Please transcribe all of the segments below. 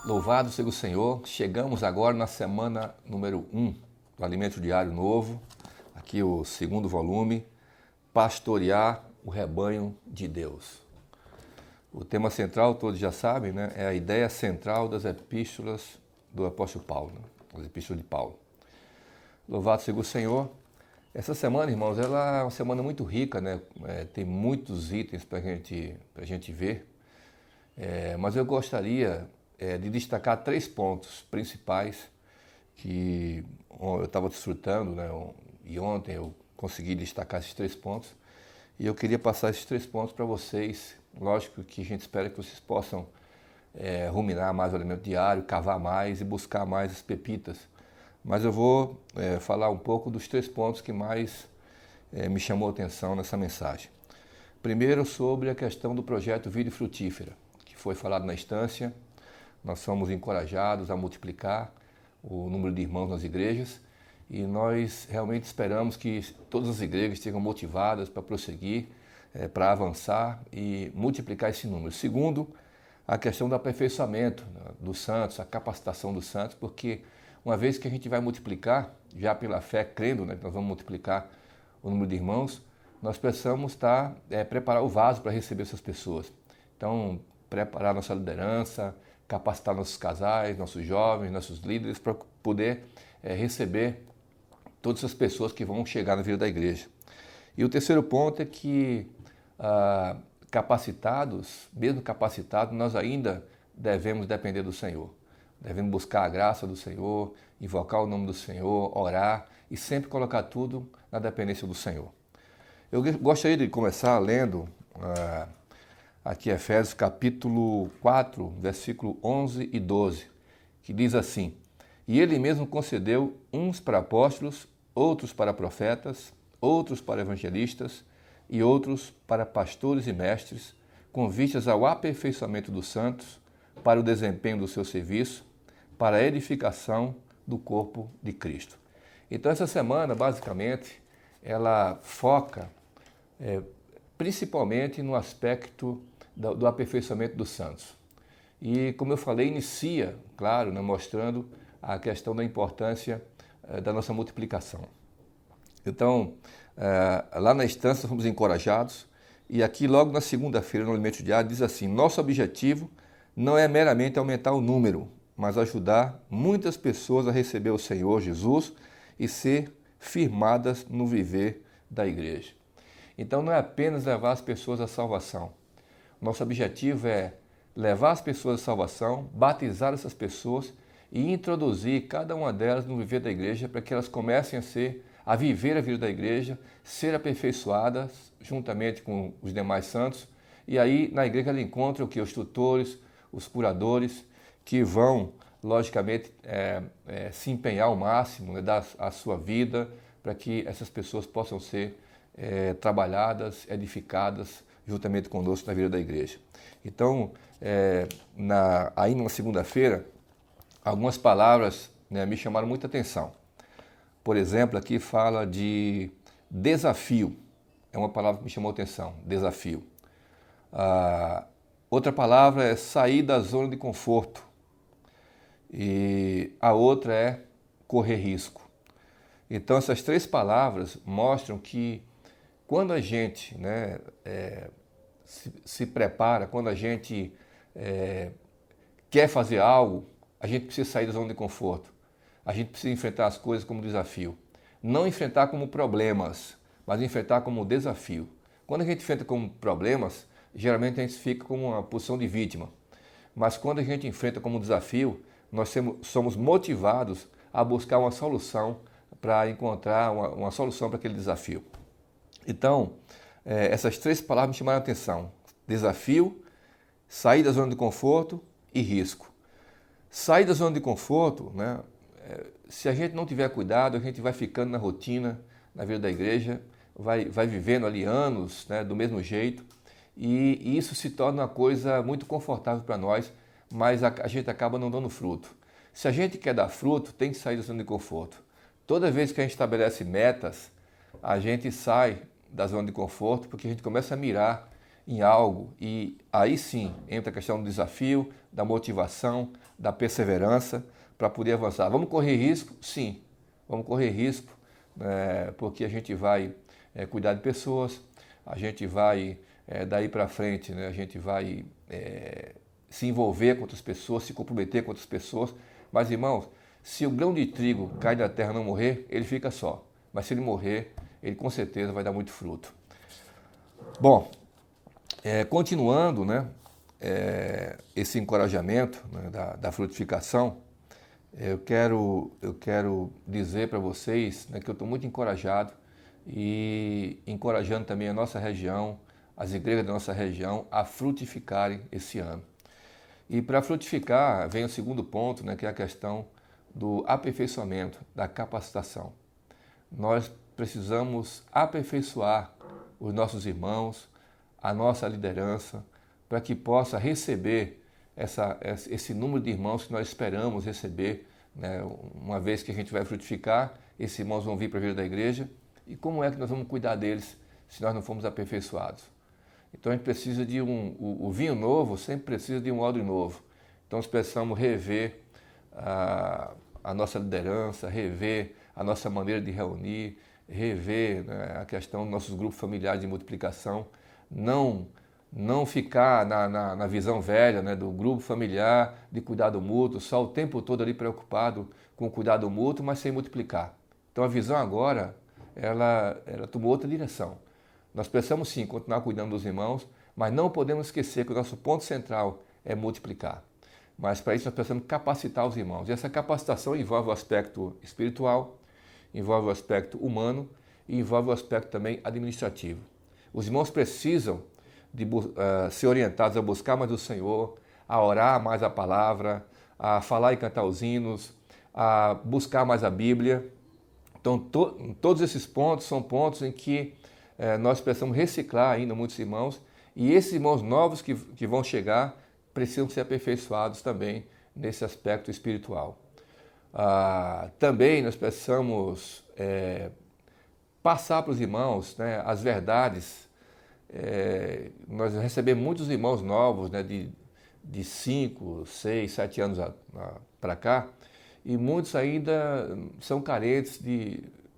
Louvado seja o Senhor, chegamos agora na semana número 1 do Alimento Diário Novo, aqui o segundo volume, Pastorear o Rebanho de Deus. O tema central, todos já sabem, né, é a ideia central das epístolas do apóstolo Paulo, né, as epístolas de Paulo. Louvado seja o Senhor. Essa semana, irmãos, ela é uma semana muito rica, né? Tem muitos itens para a gente ver, mas eu gostaria de destacar 3 pontos principais que eu estava desfrutando, né? E ontem eu consegui destacar esses 3 pontos e eu queria passar esses 3 pontos para vocês. Lógico que a gente espera que vocês possam ruminar mais o alimento diário, cavar mais e buscar mais as pepitas. Mas eu vou falar um pouco dos 3 pontos que mais me chamou a atenção nessa mensagem. Primeiro, sobre a questão do projeto Vida Frutífera, que foi falado na instância. Nós somos encorajados a multiplicar o número de irmãos nas igrejas e nós realmente esperamos que todas as igrejas estejam motivadas para prosseguir, para avançar e multiplicar esse número. Segundo, a questão do aperfeiçoamento dos santos, a capacitação dos santos, porque uma vez que a gente vai multiplicar, já pela fé, crendo, né, que nós vamos multiplicar o número de irmãos, nós precisamos preparar o vaso para receber essas pessoas. Então, preparar nossa liderança, capacitar nossos casais, nossos jovens, nossos líderes para poder receber todas essas pessoas que vão chegar na vida da igreja. E o terceiro ponto é que capacitados, mesmo capacitados, nós ainda devemos depender do Senhor. Devemos buscar a graça do Senhor, invocar o nome do Senhor, orar e sempre colocar tudo na dependência do Senhor. Eu gostaria de começar lendo aqui Efésios capítulo 4, versículo 11 e 12, que diz assim: E ele mesmo concedeu uns para apóstolos, outros para profetas, outros para evangelistas e outros para pastores e mestres, com vistas ao aperfeiçoamento dos santos, para o desempenho do seu serviço, para a edificação do corpo de Cristo. Então essa semana, basicamente, ela foca principalmente no aspecto do aperfeiçoamento dos santos. E, como eu falei, inicia, claro, né, mostrando a questão da importância da nossa multiplicação. Então, lá na instância, fomos encorajados, e aqui logo na segunda-feira, no Alimento Diário, diz assim: nosso objetivo não é meramente aumentar o número, mas ajudar muitas pessoas a receber o Senhor Jesus e ser firmadas no viver da igreja. Então não é apenas levar as pessoas à salvação. Nosso objetivo é levar as pessoas à salvação, batizar essas pessoas e introduzir cada uma delas no viver da igreja para que elas comecem a viver a vida da igreja, ser aperfeiçoadas juntamente com os demais santos. E aí na igreja ela encontra o que? Os tutores, os curadores, que vão, logicamente, se empenhar ao máximo, né, dar a sua vida para que essas pessoas possam ser trabalhadas, edificadas juntamente conosco na vida da igreja. Então, aí na segunda-feira, algumas palavras, né, me chamaram muita atenção. Por exemplo, aqui fala de desafio. É uma palavra que me chamou a atenção, desafio. Outra palavra é sair da zona de conforto. E a outra é correr risco. Então essas 3 palavras mostram que quando a gente se prepara, quando a gente quer fazer algo, a gente precisa sair da zona de conforto. A gente precisa enfrentar as coisas como desafio. Não enfrentar como problemas, mas enfrentar como desafio. Quando a gente enfrenta como problemas, geralmente a gente fica com uma posição de vítima. Mas quando a gente enfrenta como desafio, nós somos motivados a buscar uma solução para encontrar uma solução para aquele desafio. Então, essas 3 palavras me chamaram a atenção: desafio, sair da zona de conforto e risco. Sair da zona de conforto, né, se a gente não tiver cuidado, a gente vai ficando na rotina, na vida da igreja, vai vivendo ali anos, né, do mesmo jeito, e isso se torna uma coisa muito confortável para nós, mas a gente acaba não dando fruto. Se a gente quer dar fruto, tem que sair da zona de conforto. Toda vez que a gente estabelece metas, a gente sai da zona de conforto porque a gente começa a mirar em algo, e aí sim entra a questão do desafio, da motivação, da perseverança para poder avançar. Vamos correr risco? Sim, vamos correr risco, porque a gente vai cuidar de pessoas, a gente vai daí para frente, né, a gente vai se envolver com outras pessoas, se comprometer com outras pessoas. Mas, irmãos, se o grão de trigo cai da terra e não morrer, ele fica só. Mas se ele morrer, ele com certeza vai dar muito fruto. Bom, continuando, né, esse encorajamento, né, da frutificação, eu quero dizer para vocês, né, que eu estou muito encorajado e encorajando também a nossa região, as igrejas da nossa região a frutificarem esse ano. E para frutificar vem o segundo ponto, né, que é a questão do aperfeiçoamento, da capacitação. Nós precisamos aperfeiçoar os nossos irmãos, a nossa liderança, para que possa receber esse número de irmãos que nós esperamos receber, né? Uma vez que a gente vai frutificar, esses irmãos vão vir para a vida da igreja. E como é que nós vamos cuidar deles se nós não formos aperfeiçoados? Então a gente precisa de o vinho novo sempre precisa de um odre novo. Então nós precisamos rever a nossa liderança, rever a nossa maneira de reunir, rever, né, a questão dos nossos grupos familiares de multiplicação, não ficar na visão velha, né, do grupo familiar, de cuidado mútuo, só o tempo todo ali preocupado com o cuidado mútuo, mas sem multiplicar. Então a visão agora, ela tomou outra direção. Nós precisamos sim continuar cuidando dos irmãos, mas não podemos esquecer que o nosso ponto central é multiplicar. Mas para isso nós precisamos capacitar os irmãos. E essa capacitação envolve o aspecto espiritual, envolve o aspecto humano e envolve o aspecto também administrativo. Os irmãos precisam de ser orientados a buscar mais o Senhor, a orar mais a palavra, a falar e cantar os hinos, a buscar mais a Bíblia. Então, todos esses pontos são pontos em que nós precisamos reciclar ainda muitos irmãos, e esses irmãos novos que vão chegar precisam ser aperfeiçoados também nesse aspecto espiritual. Também nós precisamos passar para os irmãos, né, as verdades. Nós recebemos muitos irmãos novos, né, de 5, 6, 7 anos para cá, e muitos ainda são carentes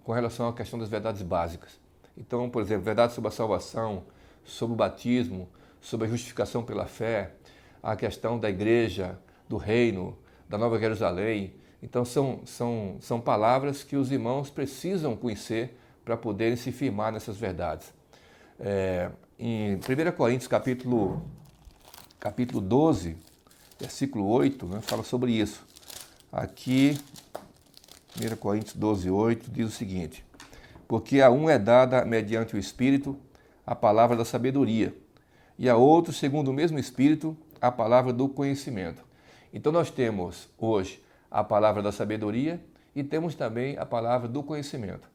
com relação à questão das verdades básicas. Então, por exemplo, verdade sobre a salvação, sobre o batismo, sobre a justificação pela fé, a questão da igreja, do reino, da Nova Jerusalém. Então, são palavras que os irmãos precisam conhecer para poderem se firmar nessas verdades. Em 1 Coríntios, capítulo 12, versículo 8, né, fala sobre isso. Aqui, 1 Coríntios 12, 8, diz o seguinte: porque a um é dada, mediante o Espírito, a palavra da sabedoria, e a outro, segundo o mesmo Espírito, a palavra do conhecimento. Então nós temos hoje a palavra da sabedoria e temos também a palavra do conhecimento.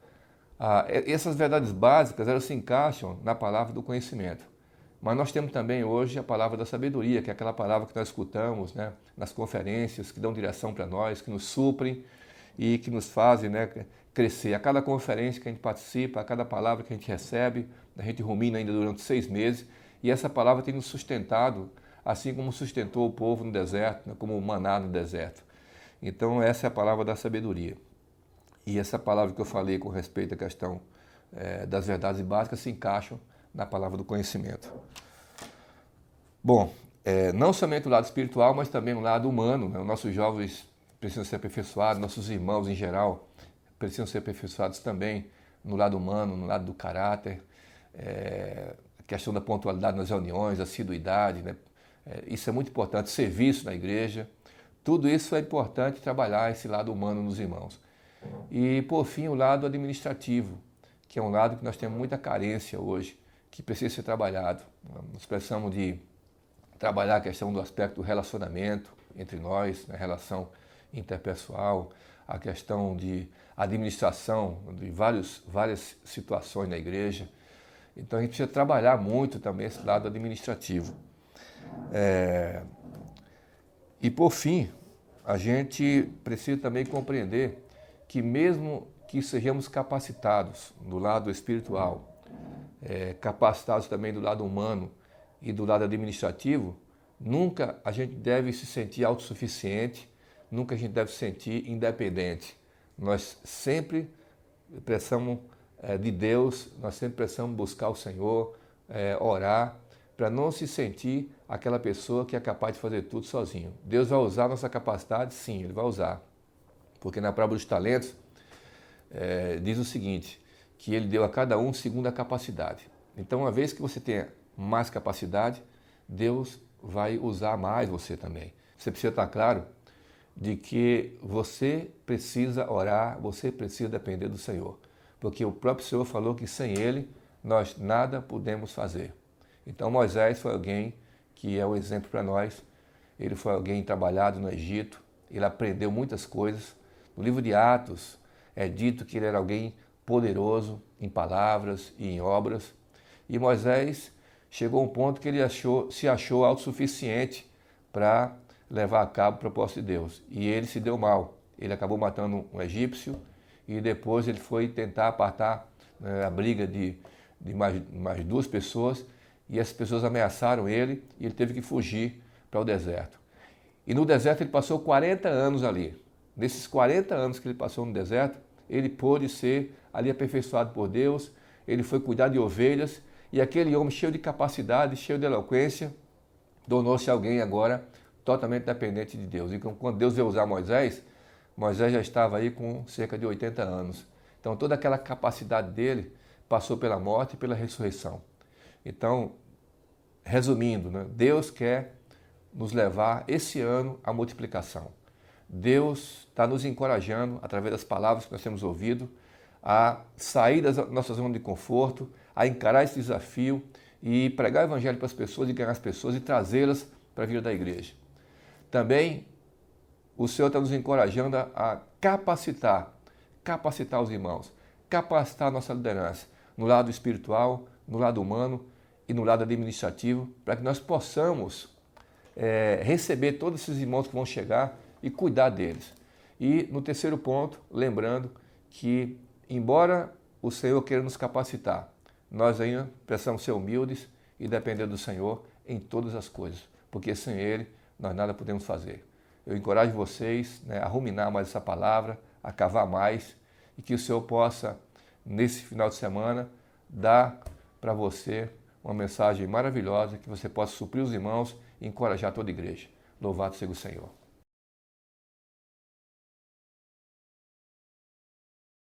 Essas verdades básicas, elas se encaixam na palavra do conhecimento. Mas nós temos também hoje a palavra da sabedoria, que é aquela palavra que nós escutamos, né, nas conferências, que dão direção para nós, que nos suprem e que nos fazem, né, crescer. A cada conferência que a gente participa, a cada palavra que a gente recebe, a gente rumina ainda durante 6 meses, e essa palavra tem nos sustentado, assim como sustentou o povo no deserto, né, como o maná no deserto. Então essa é a palavra da sabedoria. E essa palavra que eu falei com respeito à questão das verdades básicas se encaixam na palavra do conhecimento. Bom, não somente o lado espiritual, mas também o lado humano, né? Os nossos jovens precisam ser aperfeiçoados, nossos irmãos em geral precisam ser aperfeiçoados também no lado humano, no lado do caráter, a questão da pontualidade nas reuniões, assiduidade, né? Isso é muito importante, serviço na igreja, tudo isso é importante trabalhar esse lado humano nos irmãos. E, por fim, o lado administrativo, que é um lado que nós temos muita carência hoje, que precisa ser trabalhado. Nós precisamos de trabalhar a questão do aspecto do relacionamento entre nós, a relação interpessoal, a questão de administração de várias situações na igreja. Então a gente precisa trabalhar muito também esse lado administrativo. E por fim, a gente precisa também compreender que mesmo que sejamos capacitados do lado espiritual, capacitados também do lado humano, e do lado administrativo, nunca a gente deve se sentir autossuficiente, nunca a gente deve se sentir independente. Nós sempre precisamos de Deus, nós sempre precisamos buscar o Senhor, orar, para não se sentir aquela pessoa que é capaz de fazer tudo sozinho. Deus vai usar a nossa capacidade? Sim, Ele vai usar. Porque na parábola dos talentos, diz o seguinte, que Ele deu a cada um segundo a capacidade. Então, uma vez que você tenha mais capacidade, Deus vai usar mais você também. Você precisa estar claro de que você precisa orar, você precisa depender do Senhor. Porque o próprio Senhor falou que sem Ele nós nada podemos fazer. Então Moisés foi alguém que é um exemplo para nós. Ele foi alguém trabalhado no Egito, ele aprendeu muitas coisas. No livro de Atos é dito que ele era alguém poderoso em palavras e em obras. E Moisés chegou a um ponto que ele se achou autossuficiente para levar a cabo o propósito de Deus. E ele se deu mal. Ele acabou matando um egípcio e depois ele foi tentar apartar a briga de mais duas pessoas e essas pessoas ameaçaram ele e ele teve que fugir para o deserto. E no deserto ele passou 40 anos ali. Nesses 40 anos que ele passou no deserto, ele pôde ser ali aperfeiçoado por Deus, ele foi cuidar de ovelhas e aquele homem cheio de capacidade, cheio de eloquência, tornou-se alguém agora totalmente dependente de Deus. E quando Deus veio usar Moisés, Moisés já estava aí com cerca de 80 anos. Então toda aquela capacidade dele passou pela morte e pela ressurreição. Então, resumindo, né, Deus quer nos levar esse ano à multiplicação. Deus está nos encorajando, através das palavras que nós temos ouvido, a sair da nossa zona de conforto, a encarar esse desafio e pregar o evangelho para as pessoas e ganhar as pessoas e trazê-las para a vida da igreja. Também o Senhor está nos encorajando a capacitar os irmãos, capacitar a nossa liderança no lado espiritual, no lado humano e no lado administrativo, para que nós possamos receber todos esses irmãos que vão chegar e cuidar deles. E no terceiro ponto, lembrando que, embora o Senhor queira nos capacitar, nós ainda precisamos ser humildes e depender do Senhor em todas as coisas, porque sem Ele nós nada podemos fazer. Eu encorajo vocês a ruminar mais essa palavra, a cavar mais, e que o Senhor possa, nesse final de semana, dar para você uma mensagem maravilhosa, que você possa suprir os irmãos e encorajar toda a igreja. Louvado seja o Senhor.